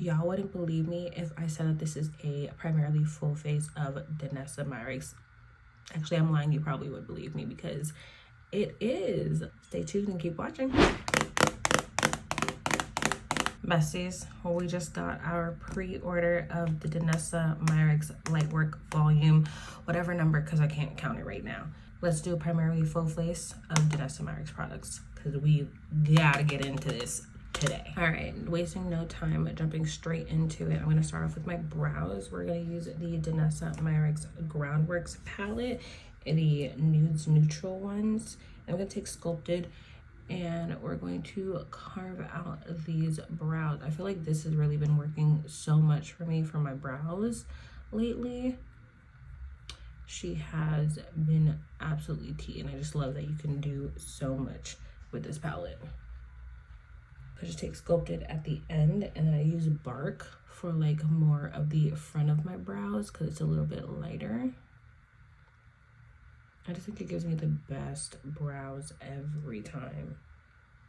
Y'all wouldn't believe me if I said that this is a primarily full face of Danessa Myricks. Actually, I'm lying. You probably would believe me because it is. Stay tuned and keep watching. Besties, we just got our pre-order of the Danessa Myricks Lightwork Volume, whatever number, because I can't count it right now. Let's do a primarily full face of Danessa Myricks products because we gotta get into this today. All right, wasting no time, jumping straight into it. I'm gonna start off with my brows. We're gonna use the Danessa Myricks Groundwork palette, the nudes neutral ones. I'm gonna take Sculpted and we're going to carve out these brows. I feel like this has really been working so much for me for my brows lately. She has been absolutely tea, and I just love that you can do so much with this palette. I just take Sculpted at the end, and then I use Bark for like more of the front of my brows because it's a little bit lighter. I just think it gives me the best brows every time.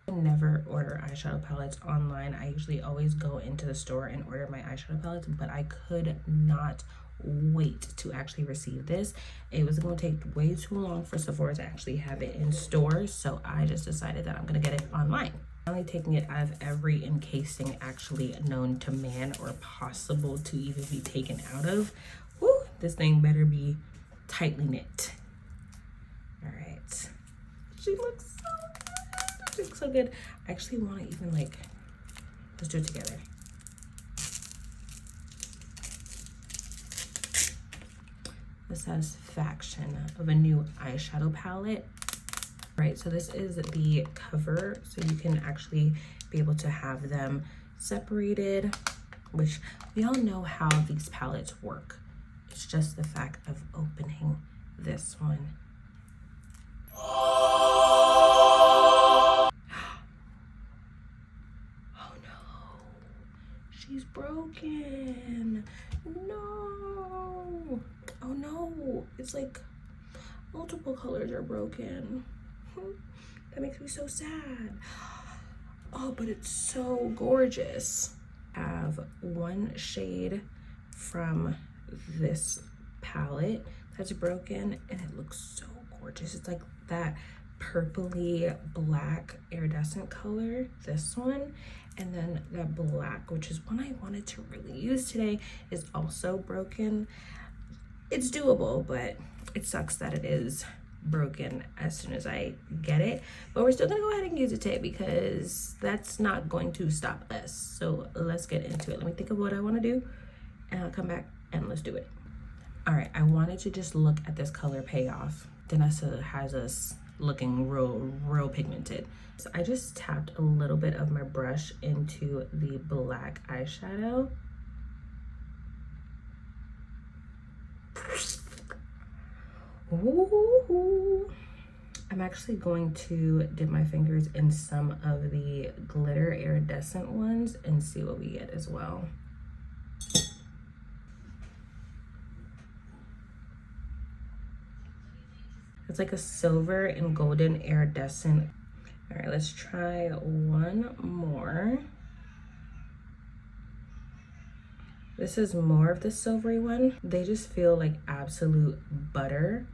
I never order eyeshadow palettes online. I usually always go into the store and order my eyeshadow palettes, but I could not wait to actually receive this. It was going to take way too long for Sephora to actually have it in stores, so I just decided that I'm going to get it online. I'm only taking it out of every encasing actually known to man or possible to even be taken out of. Woo, this thing better be tightly knit. All right, she looks so good. She looks so good. I actually want to even like, let's do it together. The satisfaction of a new eyeshadow palette. Right, so this is the cover, so you can actually be able to have them separated, which we all know how these palettes work. It's just the fact of opening this one. Oh no, she's broken. No. Oh no, it's like multiple colors are broken. That makes me so sad. Oh, but it's so gorgeous. I have one shade from this palette that's broken and it looks so gorgeous. It's like that purpley black iridescent color, this one, and then that black, which is one I wanted to really use today, is also broken. It's doable, but it sucks that it is broken as soon as I get it, but we're still gonna go ahead and use it today because that's not going to stop us. So let's get into it. Let me think of what I want to do and I'll come back and let's do it. All right, I wanted to just look at this color payoff. Danessa has us looking real pigmented. So I just tapped a little bit of my brush into the black eyeshadow. Ooh. I'm actually going to dip my fingers in some of the glitter iridescent ones and see what we get as well. It's like a silver and golden iridescent. All right, let's try one more. This is more of the silvery one. They just feel like absolute butter,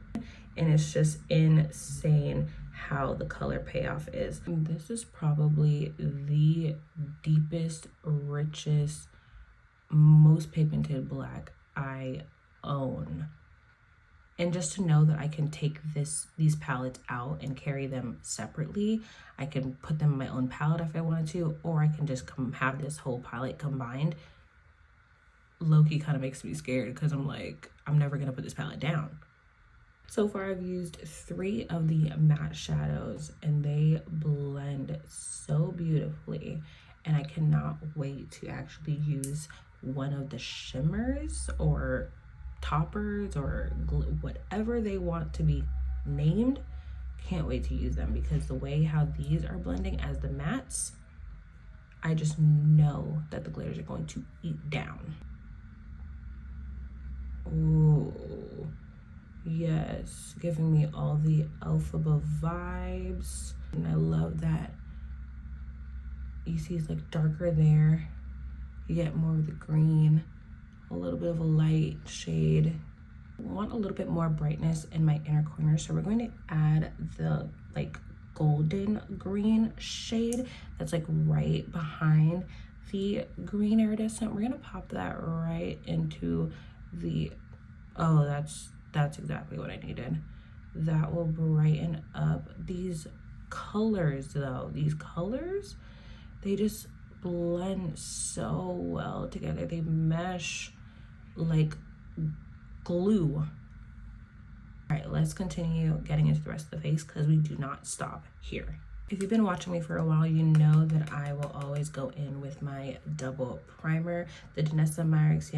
and it's just insane how the color payoff is. This is probably the deepest, richest, most pigmented black I own. And just to know that I can take these palettes out and carry them separately. I can put them in my own palette if I wanted to, or I can just have this whole palette combined. Low-key kind of makes me scared because I'm like, I'm never gonna put this palette down. So far I've used 3 of the matte shadows and they blend so beautifully, and I cannot wait to actually use one of the shimmers or toppers or whatever they want to be named. Can't wait to use them because the way how these are blending as the mattes, I just know that the glitters are going to eat down. Ooh, yes, giving me all the Elphaba vibes. And I love that you see it's like darker there. you get more of the green, a little bit of a light shade. I want a little bit more brightness in my inner corner, so we're going to add the like golden green shade that's like right behind the green iridescent. We're gonna pop that right into the, oh, that's exactly what I needed. That will brighten up these colors though. These colors, they just blend so well together. They mesh like glue. All right, let's continue getting into the rest of the face because we do not stop here. If you've been watching me for a while, you know that I will always go in with my double primer, the Danessa Myricks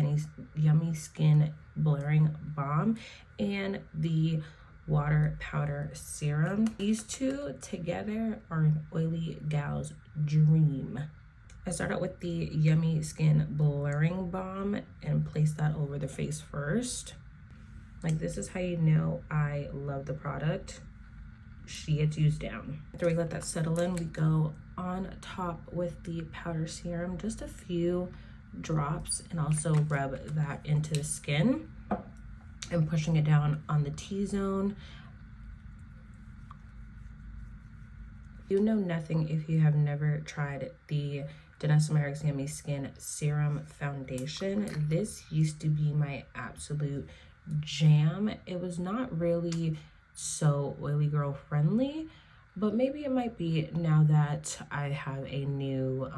Yummy Skin Blurring Balm and the Water Powder Serum. These two together are an oily gal's dream. I start out with the Yummy Skin Blurring Balm and place that over the face first. Like, this is how you know I love the product. She gets used down. After we let that settle in, we go on top with the powder serum, just a few drops, and also rub that into the skin and pushing it down on the T-zone. You know nothing if you have never tried the Danessa Myricks Yummy Skin Serum Foundation. This used to be my absolute jam. It was not really so oily girl friendly, but maybe it might be now that I have a new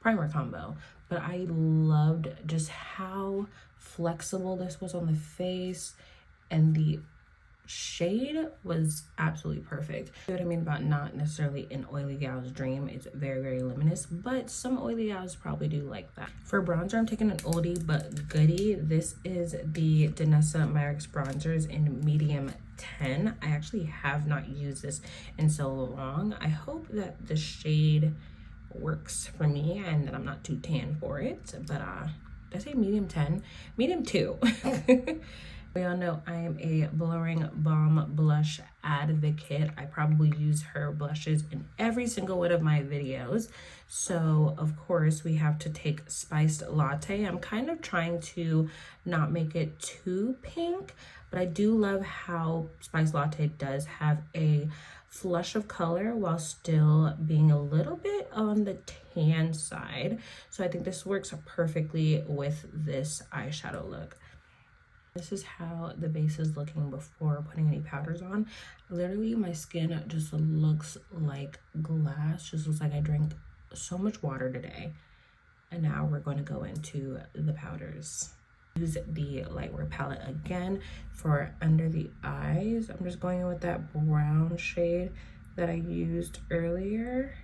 primer combo. But I loved just how flexible this was on the face, and the shade was absolutely perfect. You know what I mean about not necessarily an oily gal's dream. It's very, very luminous, but some oily gals probably do like that. For bronzer, I'm taking an oldie but goodie. This is the Danessa Myricks bronzers in medium 10. I actually have not used this in so long. I hope that the shade works for me and that I'm not too tan for it, but did I say medium 10? Medium 2. We all know I am a Blurring Balm blush advocate. I probably use her blushes in every single one of my videos. So of course we have to take Spiced Latte. I'm kind of trying to not make it too pink, but I do love how Spiced Latte does have a flush of color while still being a little bit on the tan side. So I think this works perfectly with this eyeshadow look. This is how the base is looking before putting any powders on. Literally, my skin just looks like glass. Just looks like I drank so much water today. And now we're going to go into the powders. Use the Lightwork palette again for under the eyes. I'm just going in with that brown shade that I used earlier.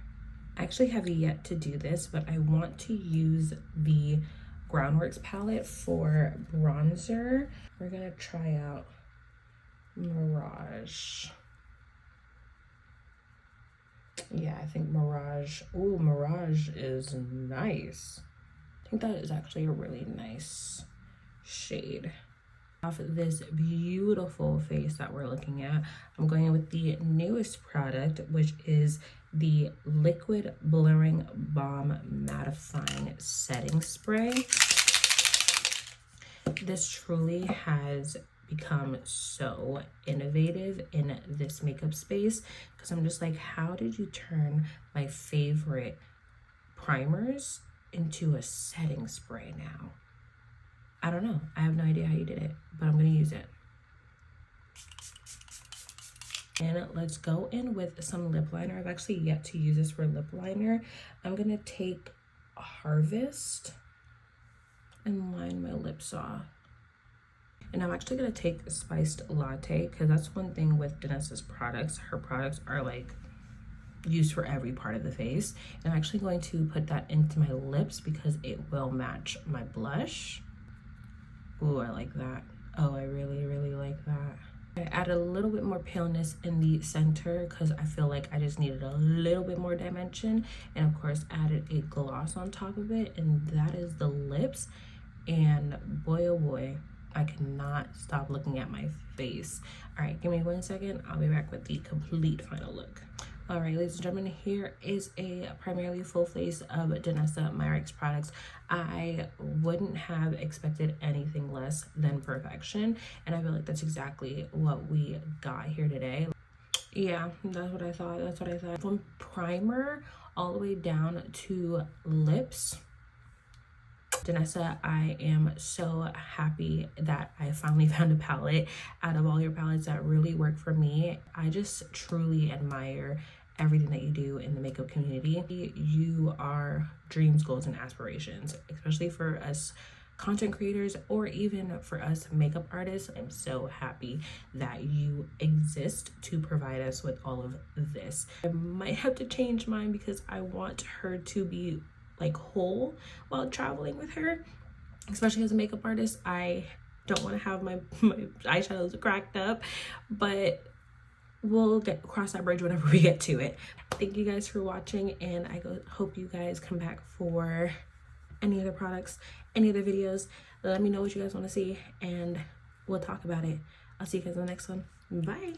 I actually have yet to do this, but I want to use the Groundwork palette for bronzer. We're gonna try out Mirage. Yeah, I think Mirage. Ooh, Mirage is nice. I think that is actually a really nice shade. Off this beautiful face that we're looking at, I'm going in with the newest product, which is the Liquid Blurring Balm Mattifying Setting Spray. This truly has become so innovative in this makeup space, because I'm just like, how did you turn my favorite primers into a setting spray now? I don't know. I have no idea how you did it, but I'm going to use it. And let's go in with some lip liner. I've actually yet to use this for lip liner. I'm going to take Harvest and line my lips off. And I'm actually going to take Spiced Latte, because that's one thing with Danessa's products. Her products are like used for every part of the face. And I'm actually going to put that into my lips because it will match my blush. Ooh, I like that. Oh, I really, really like that. I added a little bit more paleness in the center because I feel like I just needed a little bit more dimension. And of course, added a gloss on top of it. And that is the lips. And boy, oh boy, I cannot stop looking at my face. All right, give me 1 second. I'll be back with the complete final look. All right, ladies and gentlemen, here is a primarily full face of Danessa Myricks products. I wouldn't have expected anything less than perfection, and I feel like that's exactly what we got here today. Yeah, that's what I thought. That's what I thought. From primer all the way down to lips, Danessa, I am so happy that I finally found a palette out of all your palettes that really work for me. I just truly admire everything that you do in the makeup community. You are dreams, goals, and aspirations, especially for us content creators or even for us makeup artists. I'm so happy that you exist to provide us with all of this. I might have to change mine because I want her to be like whole while traveling with her, especially as a makeup artist. I don't want to have my eyeshadows cracked up, but we'll cross that bridge whenever we get to it. Thank you guys for watching, and I hope you guys come back for any other products, any other videos. Let me know what you guys want to see and we'll talk about it. I'll see you guys in the next one. Bye.